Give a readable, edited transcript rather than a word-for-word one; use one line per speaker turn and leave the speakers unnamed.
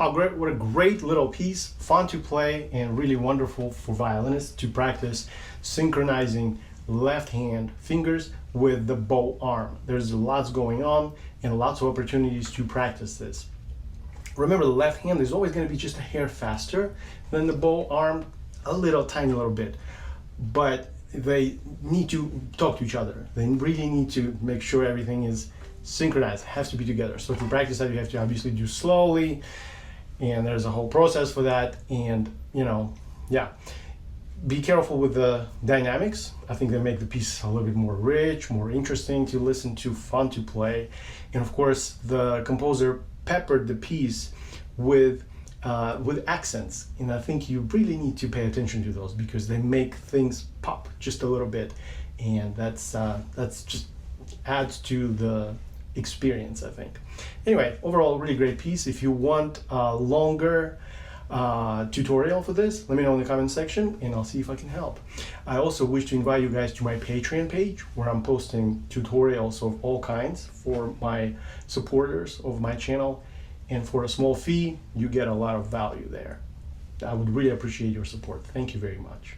Oh, great, what a great little piece, fun to play and really wonderful for violinists to practice synchronizing left hand fingers with the bow arm. There's lots going on and lots of opportunities to practice this. Remember, the left hand is always going to be just a hair faster than the bow arm, a little tiny little bit, but they need to talk to each other. They really need to make sure everything is synchronized, has to be together. So to practice that, you have to obviously do slowly, and there's a whole process for that. And yeah, be careful with the dynamics. I think they make the piece a little bit more rich, more interesting to listen to, fun to play. And of course, the composer peppered the piece with accents, and I think you really need to pay attention to those because they make things pop just a little bit, and that's just adds to the experience, I think. Anyway, overall, really great piece. If you want a longer tutorial for this, let me know in the comment section and I'll see if I can help. I also wish to invite you guys to my Patreon page where I'm posting tutorials of all kinds for my supporters of my channel, and for a small fee you get a lot of value there. I would really appreciate your support. Thank you very much.